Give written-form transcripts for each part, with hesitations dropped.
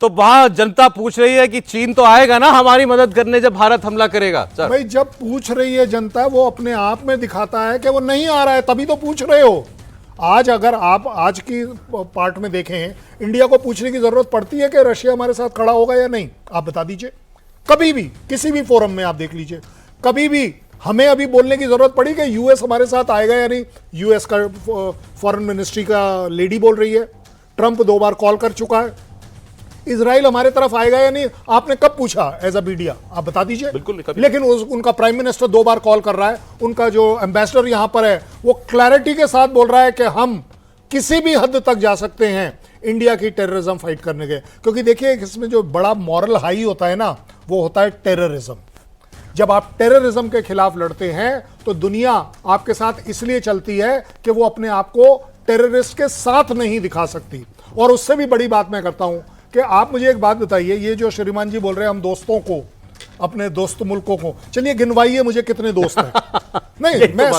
तो वहां जनता पूछ रही है कि चीन तो आएगा ना हमारी मदद करने जब भारत हमला करेगा। सर भाई जब पूछ रही है जनता, वो अपने आप में दिखाता है कि वो नहीं आ रहा है, तभी तो पूछ रहे हो। आज अगर आप आज की पार्ट में देखें, इंडिया को पूछने की जरूरत पड़ती है कि रशिया हमारे साथ खड़ा होगा या नहीं? आप बता दीजिए। कभी भी किसी भी फोरम में आप देख लीजिए, कभी भी हमें अभी बोलने की जरूरत पड़ी कि यूएस हमारे साथ आएगा या नहीं? यूएस का फॉरेन मिनिस्ट्री का लेडी बोल रही है, ट्रंप 2 बार कॉल कर चुका है। इजराइल हमारे तरफ आएगा या नहीं, आपने कब पूछा एज अ मीडिया? आप बता दीजिए। बिल्कुल नहीं, लेकिन उनका प्राइम मिनिस्टर 2 बार कॉल कर रहा है, उनका जो एम्बेसडर यहां पर है वो क्लैरिटी के साथ बोल रहा है कि हम किसी भी हद तक जा सकते हैं इंडिया की टेररिज्म फाइट करने के। क्योंकि देखिए इसमें जो बड़ा मॉरल हाई होता है ना, वो होता है टेररिज्म। जब आप टेररिज्म के खिलाफ लड़ते हैं तो दुनिया आपके साथ इसलिए चलती है कि वो अपने आप को टेररिस्ट के साथ नहीं दिखा सकती। और उससे भी बड़ी बात मैं करता हूं कि आप मुझे एक बात बताइए, ये जो श्रीमान जी बोल रहे हैं हम दोस्तों को, अपने दोस्त मुल्कों को, चलिए गिनवाइए मुझे कितने दोस्त हैं। नहीं, मैं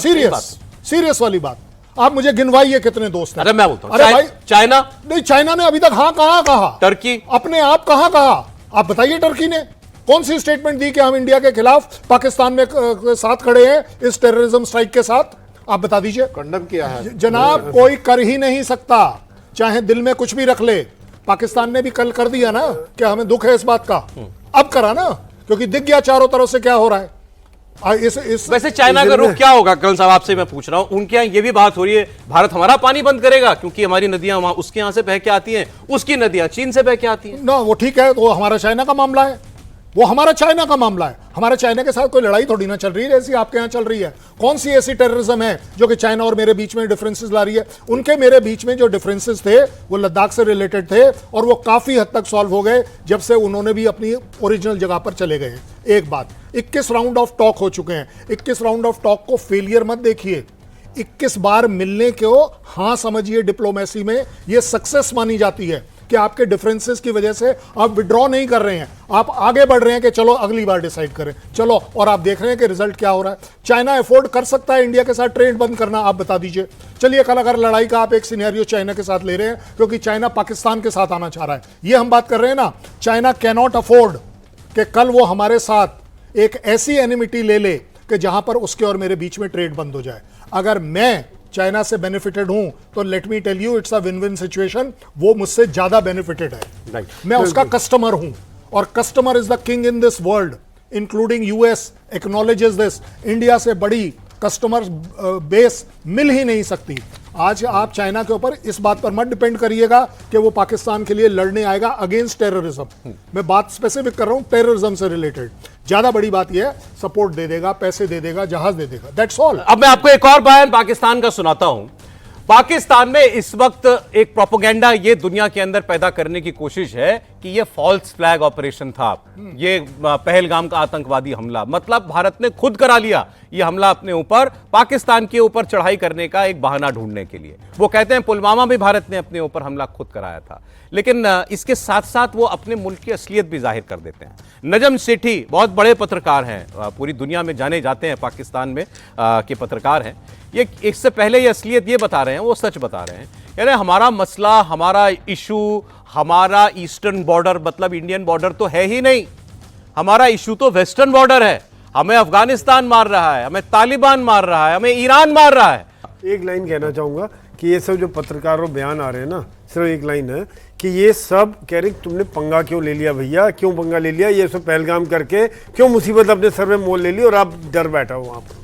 सीरियस वाली बात, आप मुझे गिनवाइए कितने दोस्त हैं। अरे मैं बोलता हूं, अरे भाई चाइना नहीं, चाइना ने अभी तक हाँ कहा? टर्की अपने आप कहाँ कहा? आप बताइए, टर्की ने कौन सी स्टेटमेंट दी कि हम इंडिया के खिलाफ पाकिस्तान में साथ खड़े हैं इस टेररिज्म स्ट्राइक के साथ? आप बता दीजिए। कंडम किया है जनाब, कोई कर ही नहीं सकता, चाहे दिल में कुछ भी रख ले। पाकिस्तान ने भी कल कर दिया ना कि हमें दुख है इस बात का, अब करा ना, क्योंकि दिख गया चारों तरफ से क्या हो रहा है। वैसे चाइना का रुख क्या होगा? कल साहब आपसे मैं पूछ रहा हूं, उनके यहाँ ये भी बात हो रही है भारत हमारा पानी बंद करेगा क्योंकि हमारी नदियां वहां उसके यहां से बह के आती हैं, उसकी नदियां चीन से बह के आती हैं। ना वो ठीक है, वो हमारा चाइना का मामला है, वो हमारा चाइना का मामला है। हमारा चाइना के साथ कोई लड़ाई थोड़ी ना चल रही है जैसी आपके यहाँ चल रही है। कौन सी ऐसी टेररिज्म है जो कि चाइना और मेरे बीच में डिफरेंसेस ला रही है? उनके मेरे बीच में जो डिफरेंसेस थे वो लद्दाख से रिलेटेड थे और वो काफी हद तक सॉल्व हो गए जब से उन्होंने भी अपनी ओरिजिनल जगह पर चले गए। एक बात, 21 राउंड ऑफ टॉक हो चुके हैं। 21 राउंड ऑफ टॉक को फेलियर मत देखिए, 21 बार मिलने को हाँ समझिए। डिप्लोमेसी में ये सक्सेस मानी जाती है कि आपके डिफरेंसेस की वजह से आप विड्रॉ नहीं कर रहे हैं, आप आगे बढ़ रहे हैं कि चलो अगली बार डिसाइड करें, चलो। और आप देख रहे हैं कि रिजल्ट क्या हो रहा है। चाइना अफोर्ड कर सकता है इंडिया के साथ ट्रेड बंद करना? आप बता दीजिए। चलिए कल अगर लड़ाई का आप एक सिनेरियो चाइना के साथ ले रहे हैं क्योंकि चाइना पाकिस्तान के साथ आना चाह रहा है, ये हम बात कर रहे हैं ना। चाइना कैनॉट अफोर्ड कि कल वो हमारे साथ एक ऐसी एनिमिटी ले ले कि जहां पर उसके और मेरे बीच में ट्रेड बंद हो जाए। अगर मैं चाइना से बेनिफिटेड हूं तो let me tell you it's a win win situation. वो मुझसे ज्यादा बेनिफिटेड है, मैं उसका कस्टमर हूं और customer is the king in this world, including US acknowledges this. India से बड़ी कस्टमर बेस मिल ही नहीं सकती। आज आप चाइना के ऊपर इस बात पर मत डिपेंड करिएगा कि वो पाकिस्तान के लिए लड़ने आएगा अगेंस्ट टेररिज्म। मैं बात स्पेसिफिक कर रहा हूं टेररिज्म से रिलेटेड। ज्यादा बड़ी बात यह है सपोर्ट दे देगा, पैसे दे देगा, जहाज दे देगा, दैट्स ऑल। अब मैं आपको एक और बयान पाकिस्तान का सुनाता हूं। पाकिस्तान में इस वक्त एक प्रोपेगेंडा ये दुनिया के अंदर पैदा करने की कोशिश है कि ये फॉल्स फ्लैग ऑपरेशन था, ये पहलगाम का आतंकवादी हमला, मतलब भारत ने खुद करा लिया ये हमला अपने ऊपर, पाकिस्तान के ऊपर चढ़ाई करने का एक बहाना ढूंढने के लिए। वो कहते हैं पुलवामा भी भारत ने अपने ऊपर हमला खुद कराया था, लेकिन इसके साथ साथ वो अपने मुल्क की असलियत भी जाहिर कर देते हैं। नजम सेठी बहुत बड़े पत्रकार हैं, पूरी दुनिया में जाने जाते हैं, पाकिस्तान में के पत्रकार हैं। ये इससे पहले ये असलियत ये बता रहे हैं, वो सच बता रहे हैं, यानी हमारा मसला, हमारा इशू, हमारा ईस्टर्न बॉर्डर मतलब इंडियन बॉर्डर तो है ही नहीं, हमारा इशू तो वेस्टर्न बॉर्डर है। हमें अफगानिस्तान मार रहा है, हमें तालिबान मार रहा है, हमें ईरान मार रहा है। एक लाइन कहना चाहूंगा कि ये सब जो पत्रकारों बयान आ रहे हैं ना, सिर्फ एक लाइन है कि ये सब कह रहे तुमने पंगा क्यों ले लिया भैया, क्यों पंगा ले लिया, ये सब पहलगाम करके क्यों मुसीबत अपने सर में मोल ले ली और आप डर बैठा हो वहाँ पर।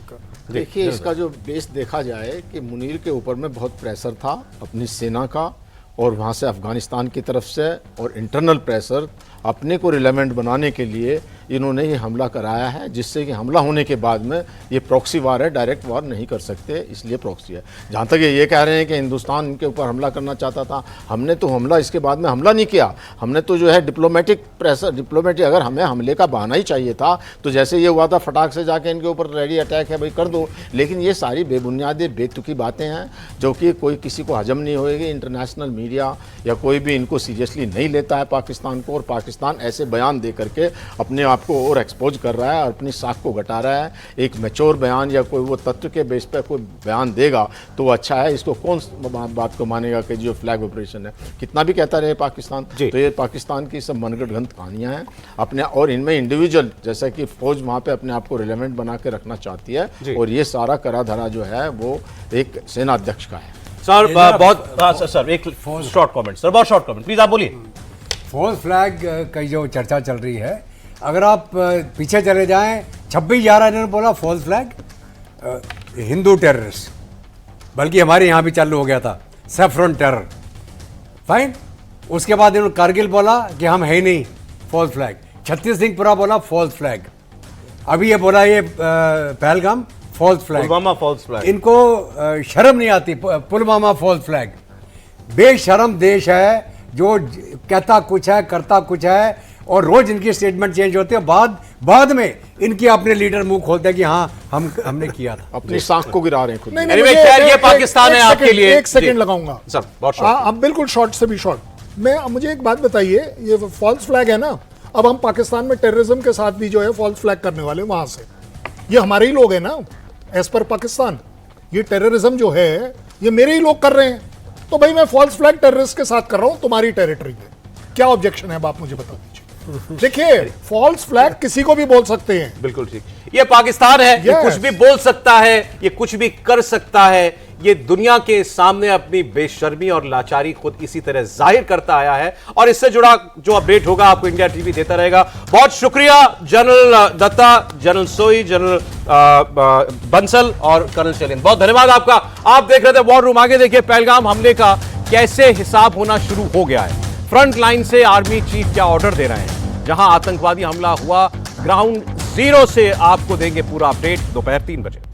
देखिए इसका जो बेस देखा जाए कि मुनीर के ऊपर में बहुत प्रेशर था अपनी सेना का और वहाँ से अफ़गानिस्तान की तरफ से, और इंटरनल प्रेशर अपने को रिलेवेंट बनाने के लिए इन्होंने ये हमला कराया है, जिससे कि हमला होने के बाद में ये प्रॉक्सी वार है, डायरेक्ट वार नहीं कर सकते, इसलिए प्रॉक्सी है। जहाँ तक ये कह रहे हैं कि हिंदुस्तान इनके ऊपर हमला करना चाहता था, हमने तो हमला इसके बाद में हमला नहीं किया, हमने तो जो है डिप्लोमेटिक प्रेशर, डिप्लोमेटिक, अगर हमें हमले का बहाना ही चाहिए था तो जैसे ये हुआ था फटाक से जाके इनके ऊपर रेडी अटैक है भाई कर दो। लेकिन ये सारी बेबुनियादी बेतुकी बातें हैं जो कि कोई किसी को हजम नहीं होएगी। इंटरनेशनल मीडिया मीडिया या कोई भी इनको सीरियसली नहीं लेता है पाकिस्तान को, और पाकिस्तान ऐसे बयान दे करके अपने आप को और एक्सपोज कर रहा है और अपनी साख को घटा रहा है। एक मैच्योर बयान या कोई वो तत्व के बेस पर कोई बयान देगा तो वो अच्छा है। इसको कौन बात को मानेगा कि जो फ्लैग ऑपरेशन है, कितना भी कहता रहे पाकिस्तान, तो ये पाकिस्तान की सब मनगढ़ंत कहानियाँ हैं अपने, और इनमें इंडिविजुअल जैसा कि फौज वहाँ पे अपने आप को रिलेवेंट बना के रखना चाहती है, और ये सारा करा धरा जो है वो एक सेनाध्यक्ष का है। सर बहुत सर एक शॉर्ट कमेंट, सर बहुत शॉर्ट कमेंट प्लीज, आप बोलिए। फॉल्स फ्लैग की जो चर्चा चल रही है, अगर आप पीछे चले जाएं 26/11 इन्होंने बोला फॉल्स फ्लैग हिंदू टेररिस्ट, बल्कि हमारे यहाँ भी चालू हो गया था सेफ्रॉन टेरर, फाइन। उसके बाद इन्होंने कारगिल बोला कि हम है ही नहीं फॉल्स फ्लैग, छत्तीस सिंहपुरा बोला फॉल्स फ्लैग, अभी ये बोला ये Pahalgam false flag, Pulwama false flag. इनको शर्म नहीं आती, पुलवामा फॉल्स फ्लैग। बेशर्म देश है जो कहता कुछ है करता कुछ है, और रोज इनकी स्टेटमेंट चेंज होती है, बाद में इनके अपने लीडर मुंह खोलते हैं कि हाँ हमने किया था। अपनी साख को गिरा रहे हैं खुद। Anyway, खैर ये पाकिस्तान है आपके लिए। एक सेकंड लगाऊंगा सर बहुत शॉर्ट। अब बिल्कुल शॉर्ट से भी शॉर्ट। मुझे एक बात बताइए, ये फॉल्स फ्लैग है ना, अब हम पाकिस्तान में टेररिज्म के साथ भी जो है फॉल्स फ्लैग करने वाले वहां से, ये हमारे ही लोग हैं ना, एज पर पाकिस्तान। ये टेररिज्म जो है ये मेरे ही लोग कर रहे हैं, तो भाई मैं फॉल्स फ्लैग टेररिस्ट के साथ कर रहा हूं तुम्हारी टेरिटरी में, क्या ऑब्जेक्शन है? अब आप मुझे बता दीजिए। देखिए, फॉल्स फ्लैग किसी को भी बोल सकते हैं। बिल्कुल ठीक, ये पाकिस्तान है, ये कुछ भी बोल सकता है, ये कुछ भी कर सकता है, ये दुनिया के सामने अपनी बेशर्मी और लाचारी खुद इसी तरह जाहिर करता आया है, और इससे जुड़ा जो अपडेट होगा आपको इंडिया टीवी देता रहेगा। बहुत शुक्रिया जनरल दत्ता, जनरल सोई, जनरल बंसल और कर्नल शैलेंद्र, बहुत धन्यवाद आपका। आप देख रहे थे वॉर रूम। आगे देखिए पहलगाम हमले का कैसे हिसाब होना शुरू हो गया है, फ्रंट लाइन से आर्मी चीफ क्या ऑर्डर दे रहे हैं, जहां आतंकवादी हमला हुआ ग्राउंड जीरो से आपको देंगे पूरा अपडेट दोपहर 3 बजे।